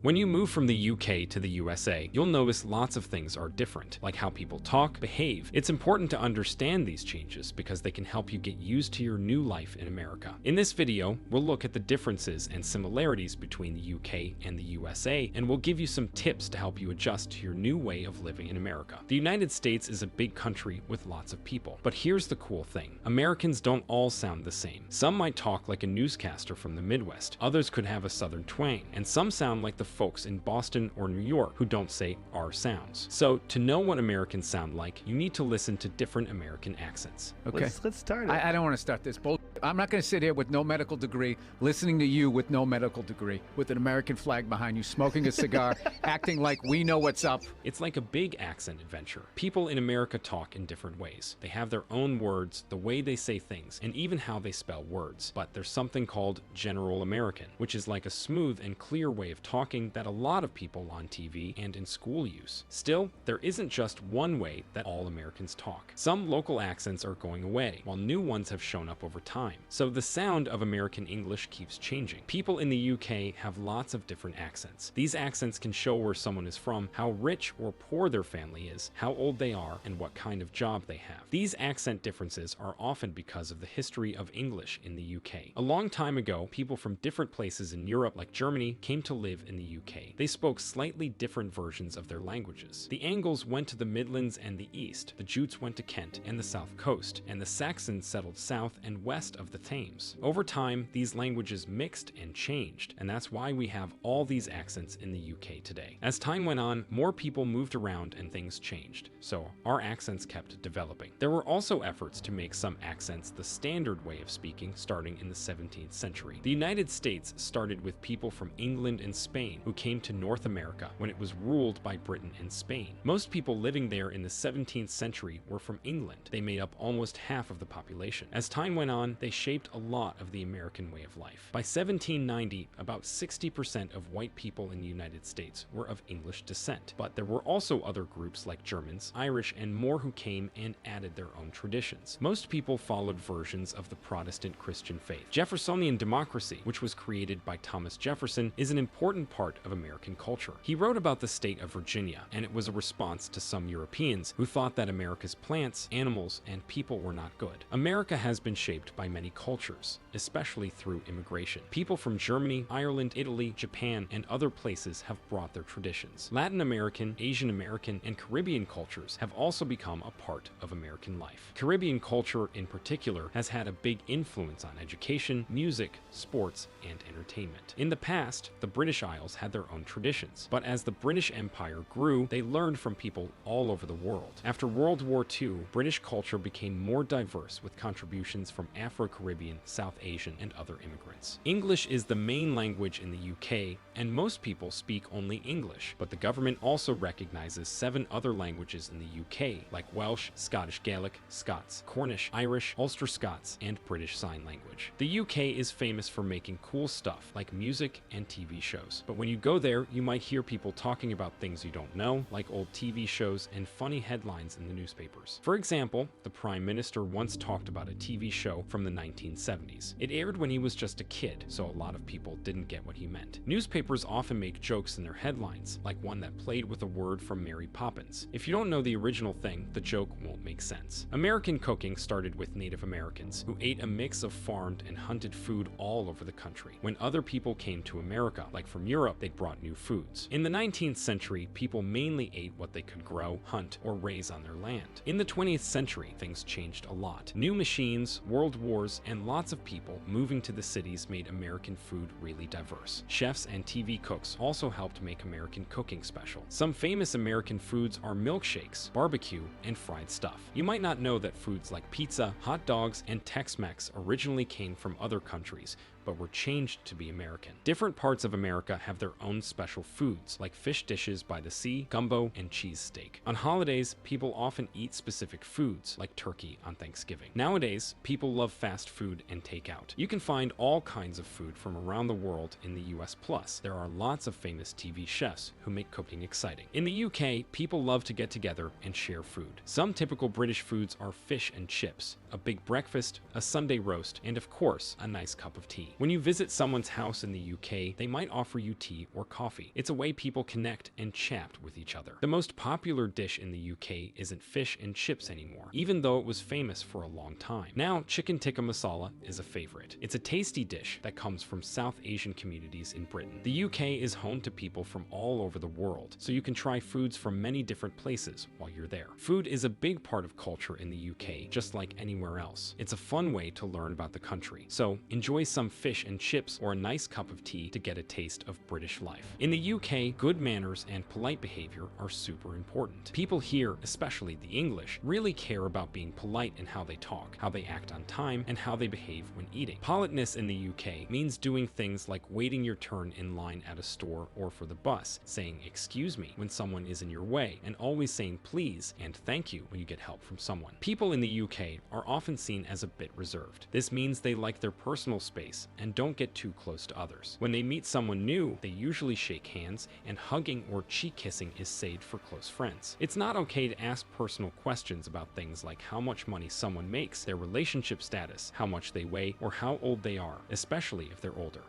When you move from the UK to the USA, you'll notice lots of things are different, like how people talk, behave. It's important to understand these changes because they can help you get used to your new life in America. In this video, we'll look at the differences and similarities between the UK and the USA, and we'll give you some tips to help you adjust to your new way of living in America. The United States is a big country with lots of people, but here's the cool thing. Americans don't all sound the same. Some might talk like a newscaster from the Midwest, others could have a southern twang, and some sound like the folks in Boston or New York who don't say R sounds. So to know what Americans sound like, you need to listen to different American accents. Okay. Let's start it. I don't want to start this bull. I'm not going to sit here with no medical degree, listening to you with no medical degree, with an American flag behind you, smoking a cigar, acting like we know what's up. It's like a big accent adventure. People in America talk in different ways. They have their own words, the way they say things, and even how they spell words. But there's something called General American, which is like a smooth and clear way of talking that a lot of people on TV and in school use. Still, there isn't just one way that all Americans talk. Some local accents are going away, while new ones have shown up over time. So the sound of American English keeps changing. People in the UK have lots of different accents. These accents can show where someone is from, how rich or poor their family is, how old they are, and what kind of job they have. These accent differences are often because of the history of English in the UK. A long time ago, people from different places in Europe, like Germany, came to live in the UK. They spoke slightly different versions of their languages. The Angles went to the Midlands and the East, the Jutes went to Kent and the South Coast, and the Saxons settled south and west of the Thames. Over time, these languages mixed and changed, and that's why we have all these accents in the UK today. As time went on, more people moved around and things changed, so our accents kept developing. There were also efforts to make some accents the standard way of speaking starting in the 17th century. The United States started with people from England and Spain who came to North America when it was ruled by Britain and Spain. Most people living there in the 17th century were from England. They made up almost half of the population. As time went on, they shaped a lot of the American way of life. By 1790, about 60% of white people in the United States were of English descent, but there were also other groups like Germans, Irish, and more who came and added their own traditions. Most people followed versions of the Protestant Christian faith. Jeffersonian democracy, which was created by Thomas Jefferson, is an important part of American culture. He wrote about the state of Virginia, and it was a response to some Europeans who thought that America's plants, animals, and people were not good. America has been shaped by many cultures, especially through immigration. People from Germany, Ireland, Italy, Japan, and other places have brought their traditions. Latin American, Asian American, and Caribbean cultures have also become a part of American life. Caribbean culture, in particular, has had a big influence on education, music, sports, and entertainment. In the past, the British Isles had their own traditions, but as the British Empire grew, they learned from people all over the world. After World War II, British culture became more diverse with contributions from Afro-Caribbean, South Asian, and other immigrants. English is the main language in the UK, and most people speak only English, but the government also recognizes 7 other languages in the UK, like Welsh, Scottish Gaelic, Scots, Cornish, Irish, Ulster Scots, and British Sign Language. The UK is famous for making cool stuff like music and TV shows, but when you go there, you might hear people talking about things you don't know, like old TV shows and funny headlines in the newspapers. For example, the Prime Minister once talked about a TV show from the 1970s. It aired when he was just a kid, so a lot of people didn't get what he meant. Newspapers often make jokes in their headlines, like one that played with a word from Mary Poppins. If you don't know the original thing, the joke won't make sense. American cooking started with Native Americans, who ate a mix of farmed and hunted food all over the country. When other people came to America, like from Europe, they brought new foods. In the 19th century, people mainly ate what they could grow, hunt, or raise on their land. In the 20th century, things changed a lot. New machines, world wars, and lots of people moving to the cities made American food really diverse. Chefs and TV cooks also helped make American cooking special. Some famous American foods are milkshakes, barbecue, and fried stuff. You might not know that foods like pizza, hot dogs, and Tex-Mex originally came from other countries, but were changed to be American. Different parts of America have their own special foods, like fish dishes by the sea, gumbo, and cheese steak. On holidays, people often eat specific foods, like turkey on Thanksgiving. Nowadays, people love fast food and takeout. You can find all kinds of food from around the world in the US. Plus, there are lots of famous TV chefs who make cooking exciting. In the UK, people love to get together and share food. Some typical British foods are fish and chips, a big breakfast, a Sunday roast, and of course, a nice cup of tea. When you visit someone's house in the UK, they might offer you tea or coffee. It's a way people connect and chat with each other. The most popular dish in the UK isn't fish and chips anymore, even though it was famous for a long time. Now, chicken tikka masala is a favorite. It's a tasty dish that comes from South Asian communities in Britain. The UK is home to people from all over the world, so you can try foods from many different places while you're there. Food is a big part of culture in the UK, just like anywhere else. It's a fun way to learn about the country. So enjoy some fish and chips or a nice cup of tea to get a taste of British life. In the UK, good manners and polite behavior are super important. People here, especially the English, really care about being polite in how they talk, how they act on time, and how they behave when eating. Politeness in the UK means doing things like waiting your turn in line at a store or for the bus, saying excuse me when someone is in your way, and always saying please and thank you when you get help from someone. People in the UK are often seen as a bit reserved. This means they like their personal space and don't get too close to others. When they meet someone new, they usually shake hands, and hugging or cheek kissing is saved for close friends. It's not okay to ask personal questions about things like how much money someone makes, their relationship status, how much they weigh, or how old they are, especially if they're older.